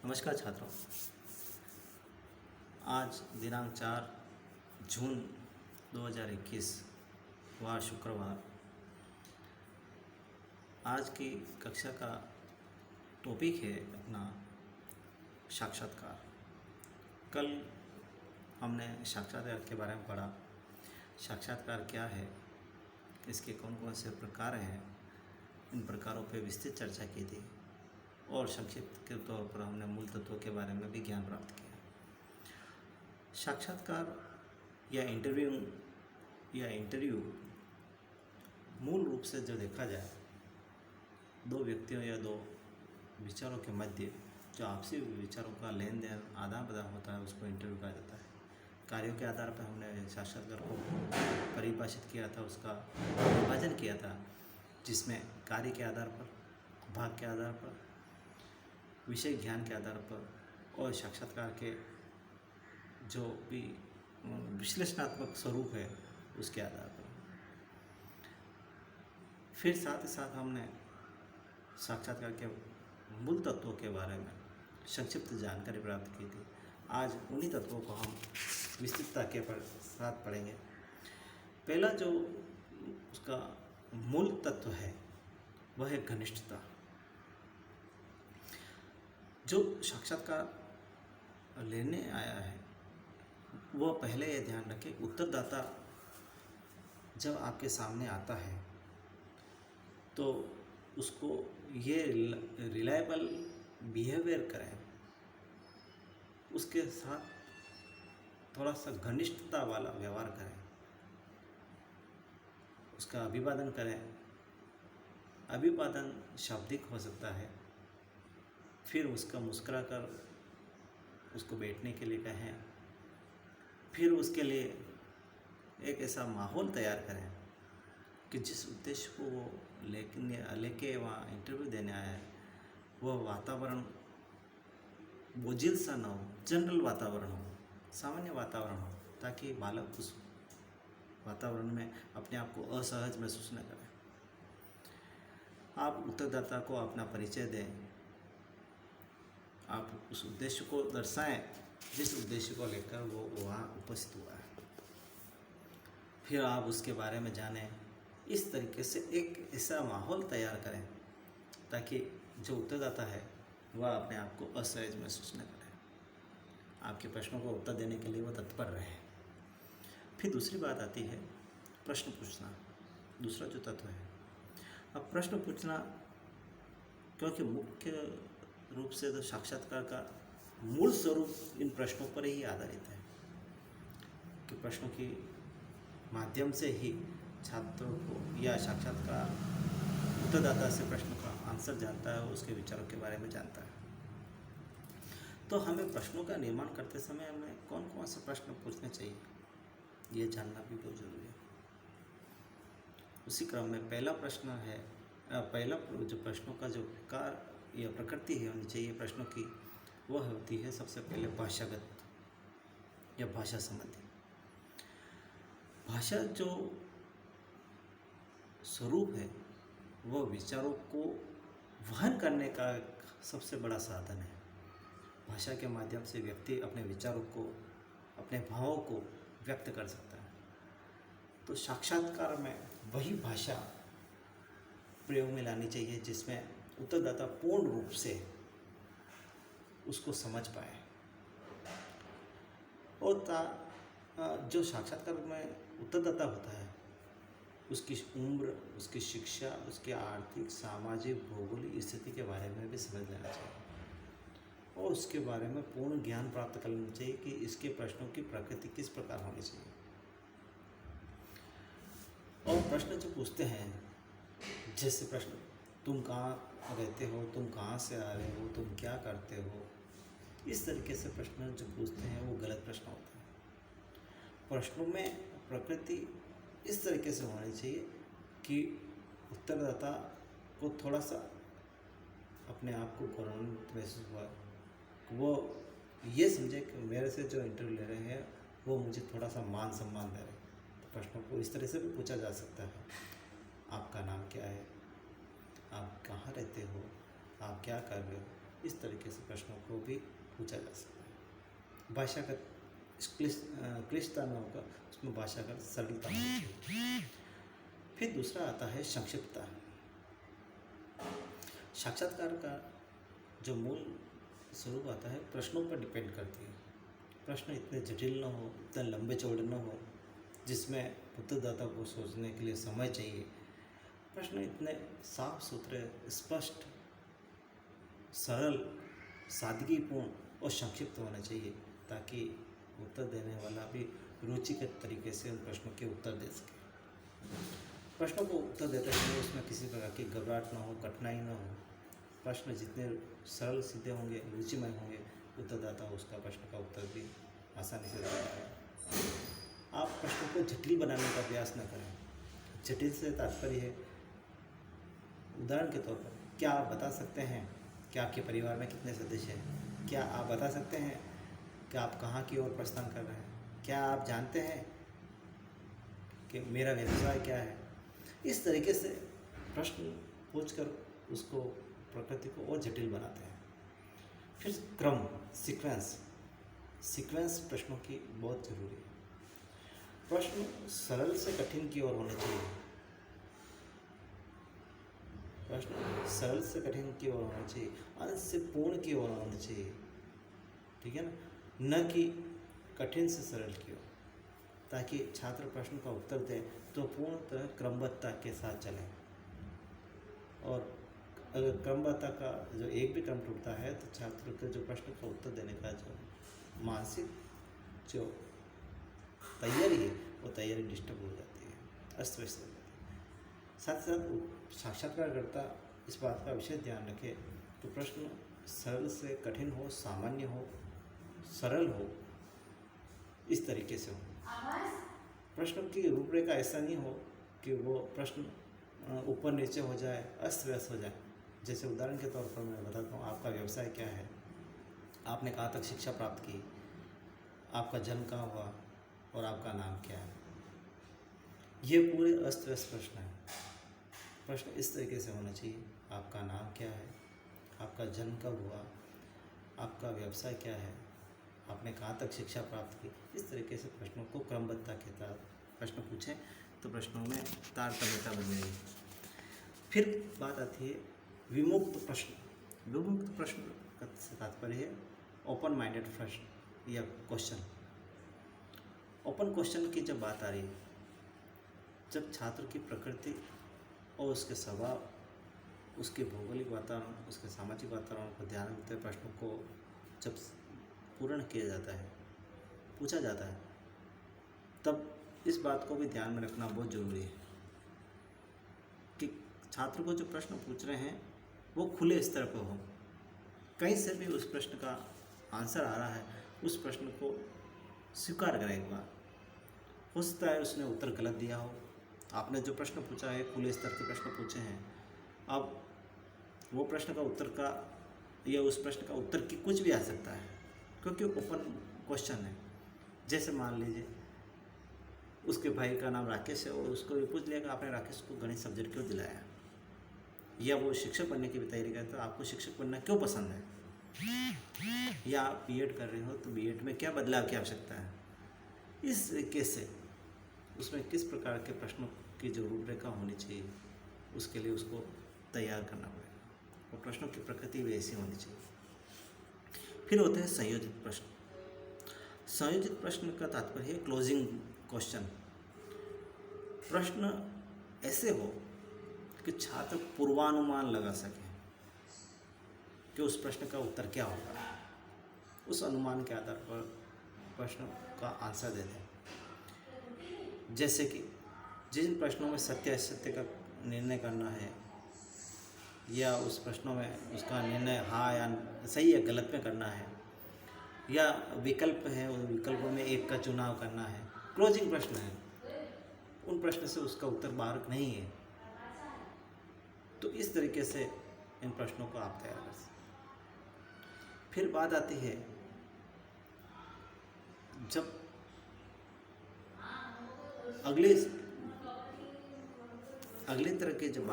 नमस्कार छात्रों। आज दिनांक 4 जून 2021 वार शुक्रवार। आज की कक्षा का टॉपिक है अपना साक्षात्कार। कल हमने साक्षात्कार के बारे में पढ़ा। साक्षात्कार क्या है, इसके कौन कौन से प्रकार हैं, इन प्रकारों पर विस्तृत चर्चा की थी और संक्षिप्त के तौर पर हमने मूल तत्वों के बारे में भी ज्ञान प्राप्त किया। साक्षात्कार या इंटरव्यू मूल रूप से जो देखा जाए, दो व्यक्तियों या दो विचारों के मध्य जो आपसी विचारों का लेन देन आदान प्रदान होता है, उसको इंटरव्यू कहा जाता है। कार्यों के आधार पर हमने साक्षात्कार को परिभाषित किया था, उसका विभाजन किया था, जिसमें कार्य के आधार पर, भाग के आधार पर, विषय ज्ञान के आधार पर और साक्षात्कार के जो भी विश्लेषणात्मक स्वरूप है उसके आधार पर। फिर साथ ही साथ हमने साक्षात्कार के मूल तत्वों के बारे में संक्षिप्त जानकारी प्राप्त की थी। आज उन्हीं तत्वों को हम विस्तृतता के साथ पढ़ेंगे। पहला जो उसका मूल तत्व है वह है घनिष्ठता। जो साक्षात्कार लेने आया है वह पहले यह ध्यान रखे, उत्तरदाता जब आपके सामने आता है तो उसको ये रिलायबल बिहेवियर करें, उसके साथ थोड़ा सा घनिष्ठता वाला व्यवहार करें, उसका अभिवादन करें। अभिवादन शाब्दिक हो सकता है, फिर उसका मुस्कुराकर उसको बैठने के लिए कहें, फिर उसके लिए एक ऐसा माहौल तैयार करें कि जिस उद्देश्य को वो लेके वहाँ इंटरव्यू देने आया है वह वातावरण बोझिल सा ना हो, जनरल वातावरण हो, सामान्य वातावरण हो, ताकि बालक उस वातावरण में अपने आप को असहज महसूस न करें। आप उत्तरदाता को अपना परिचय दें, आप उस उद्देश्य को दर्शाएं जिस उद्देश्य को लेकर वो वहाँ उपस्थित हुआ है, फिर आप उसके बारे में जानें। इस तरीके से एक ऐसा माहौल तैयार करें ताकि जो उत्तरदाता है वह अपने आप को असहज महसूस न करे, आपके प्रश्नों को उत्तर देने के लिए वो तत्पर रहे। फिर दूसरी बात आती है प्रश्न पूछना, दूसरा जो तत्व है। अब प्रश्न पूछना, क्योंकि मुख्य रूप से तो साक्षात्कार का मूल स्वरूप इन प्रश्नों पर ही आधारित है कि प्रश्नों के माध्यम से ही छात्रों को या साक्षात्कार उत्तरदाता से प्रश्न का आंसर जानता है, उसके विचारों के बारे में जानता है। तो हमें प्रश्नों का निर्माण करते समय हमें कौन कौन से प्रश्न पूछने चाहिए, ये जानना भी बहुत जरूरी है। उसी क्रम में पहला जो प्रश्नों का जो प्रकार या प्रकृति है होनी चाहिए प्रश्नों की, वह होती है सबसे पहले भाषागत या भाषा संबंधी। भाषा जो स्वरूप है वह विचारों को वहन करने का सबसे बड़ा साधन है। भाषा के माध्यम से व्यक्ति अपने विचारों को, अपने भावों को व्यक्त कर सकता है। तो साक्षात्कार में वही भाषा प्रयोग में लानी चाहिए जिसमें उत्तरदाता पूर्ण रूप से उसको समझ पाए। और जो साक्षात्कार में उत्तरदाता होता है उसकी उम्र, उसकी शिक्षा, उसकी आर्थिक, सामाजिक, भौगोलिक स्थिति के बारे में भी समझ लेना चाहिए और उसके बारे में पूर्ण ज्ञान प्राप्त कर लेना चाहिए कि इसके प्रश्नों की प्रकृति किस प्रकार होनी चाहिए। और प्रश्न जो पूछते हैं, जैसे प्रश्न तुम कहाँ रहते हो, तुम कहाँ से आ रहे हो, तुम क्या करते हो, इस तरीके से प्रश्न जो पूछते हैं वो गलत प्रश्न होते हैं। प्रश्नों में प्रकृति इस तरीके से होनी चाहिए कि उत्तरदाता को थोड़ा सा अपने आप को गौरवान्वित महसूस हुआ, वो ये समझे कि मेरे से जो इंटरव्यू ले रहे हैं वो मुझे थोड़ा सा मान सम्मान दे रहे हैं। तो प्रश्नों को इस तरह से भी पूछा जा सकता है, आपका नाम क्या है, आप कहाँ रहते हो, आप क्या कर रहे हो, इस तरीके से प्रश्नों को भी पूछा जा सकता है। भाषागत क्लिष्टता न होगा, उसमें भाषागत सरलता होनी चाहिए। फिर दूसरा आता है संक्षिप्तता। साक्षात्कार का जो मूल स्वरूप आता है प्रश्नों पर डिपेंड करती है। प्रश्न इतने जटिल न हो, इतने लंबे चौड़े न हो जिसमें उत्तरदाता को सोचने के लिए समय चाहिए। प्रश्न इतने साफ सुथरे, स्पष्ट, सरल, सादगीपूर्ण और संक्षिप्त होना चाहिए ताकि उत्तर देने वाला भी रुचिकर तरीके से उन प्रश्नों के उत्तर दे सके। प्रश्नों को उत्तर देते समय उसमें किसी प्रकार की घबराहट न हो, कठिनाई न हो। प्रश्न जितने सरल सीधे होंगे, रुचिमय होंगे, उत्तरदाता उसका प्रश्न का उत्तर भी आसानी से दे पाएगा। आप प्रश्नों को जटिल बनाने का प्रयास न करें। जटिल से तात्पर्य है, उदाहरण के तौर पर, क्या आप बता सकते हैं कि आपके परिवार में कितने सदस्य हैं? क्या आप बता सकते हैं कि आप कहाँ की ओर प्रस्थान कर रहे हैं? क्या आप जानते हैं कि मेरा व्यवसाय क्या है? इस तरीके से प्रश्न पूछकर उसको, प्रकृति को और जटिल बनाते हैं। फिर क्रम, सीक्वेंस प्रश्नों की बहुत जरूरी है। प्रश्न सरल से कठिन की ओर होने चाहिए। प्रश्न सरल से कठिन की ओर होना चाहिए, अंत से पूर्ण की ओर होना चाहिए, ठीक है ना, न कि कठिन से सरल की ओर, ताकि छात्र प्रश्न का उत्तर दें तो पूर्णतः क्रमबद्धता के साथ चलें। और अगर क्रमबद्धता का जो एक भी क्रम टूटता है तो छात्र के जो प्रश्न का उत्तर देने का जो मानसिक जो तैयारी है वो तैयारी डिस्टर्ब हो जाती है, अस्त व्यस्त हो जाती है। साथ साथ साक्षात्कारकर्ता इस बात का विशेष ध्यान रखे तो प्रश्न सरल से कठिन हो, सामान्य हो, सरल हो, इस तरीके से हो। प्रश्न की रूपरेखा ऐसा नहीं हो कि वो प्रश्न ऊपर नीचे हो जाए, अस्त व्यस्त हो जाए। जैसे उदाहरण के तौर पर मैं बताता हूँ, आपका व्यवसाय क्या है, आपने कहाँ तक शिक्षा प्राप्त की, आपका जन्म कहाँ हुआ और आपका नाम क्या है। ये पूरे अस्त व्यस्त प्रश्न है। प्रश्न इस तरीके से होना चाहिए, आपका नाम क्या है, आपका जन्म कब हुआ, आपका व्यवसाय क्या है, आपने कहाँ तक शिक्षा प्राप्त की। इस तरीके से प्रश्नों को क्रमबद्धता के तहत प्रश्न पूछें तो प्रश्नों में तारतम्यता बन जाएगी। फिर बात आती है विमुक्त प्रश्न। विमुक्त प्रश्न का तात्पर्य है ओपन माइंडेड प्रश्न या क्वेश्चन। ओपन क्वेश्चन की जब बात आ रही है, जब छात्र की प्रकृति और उसके स्वभाव, उसके भौगोलिक वातावरण, उसके सामाजिक वातावरण को ध्यान में रखते हुए प्रश्नों को जब पूर्ण किया जाता है, पूछा जाता है, तब इस बात को भी ध्यान में रखना बहुत ज़रूरी है कि छात्र को जो प्रश्न पूछ रहे हैं वो खुले स्तर पर हो। कहीं से भी उस प्रश्न का आंसर आ रहा है, उस प्रश्न को स्वीकार करें एक बार। हो सकता है उसने उत्तर गलत दिया हो, आपने जो प्रश्न पूछा है खुले स्तर के प्रश्न पूछे हैं, अब वो प्रश्न का उत्तर का या उस प्रश्न का उत्तर की कुछ भी आ सकता है क्योंकि ओपन क्वेश्चन है। जैसे मान लीजिए उसके भाई का नाम राकेश है और उसको ये पूछ लिया कि आपने राकेश को गणित सब्जेक्ट क्यों दिलाया, या वो शिक्षक बनने की भी तैयारी करता है तो आपको शिक्षक बनना क्यों पसंद है, या आप बीएड कर रहे हो तो बीएड में क्या बदलाव की आवश्यकता है। इस तरीके से उसमें किस प्रकार के प्रश्नों की जो रूपरेखा होनी चाहिए उसके लिए उसको तैयार करना पड़ेगा और प्रश्नों की प्रकृति भी ऐसी होनी चाहिए। फिर होते हैं संयोजित प्रश्न। संयोजित प्रश्न का तात्पर्य है क्लोजिंग क्वेश्चन। प्रश्न ऐसे हो कि छात्र पूर्वानुमान लगा सके कि उस प्रश्न का उत्तर क्या होगा, उस अनुमान के आधार पर प्रश्न का आंसर दे दें। जैसे कि जिन प्रश्नों में सत्य असत्य का निर्णय करना है या उस प्रश्नों में उसका निर्णय हाँ या सही या गलत में करना है, या विकल्प है उन विकल्पों में एक का चुनाव करना है, क्लोजिंग प्रश्न है, उन प्रश्न से उसका उत्तर बाहर नहीं है, तो इस तरीके से इन प्रश्नों को आप तैयार कर सकते। फिर बात आती है जब अगली तरह की जब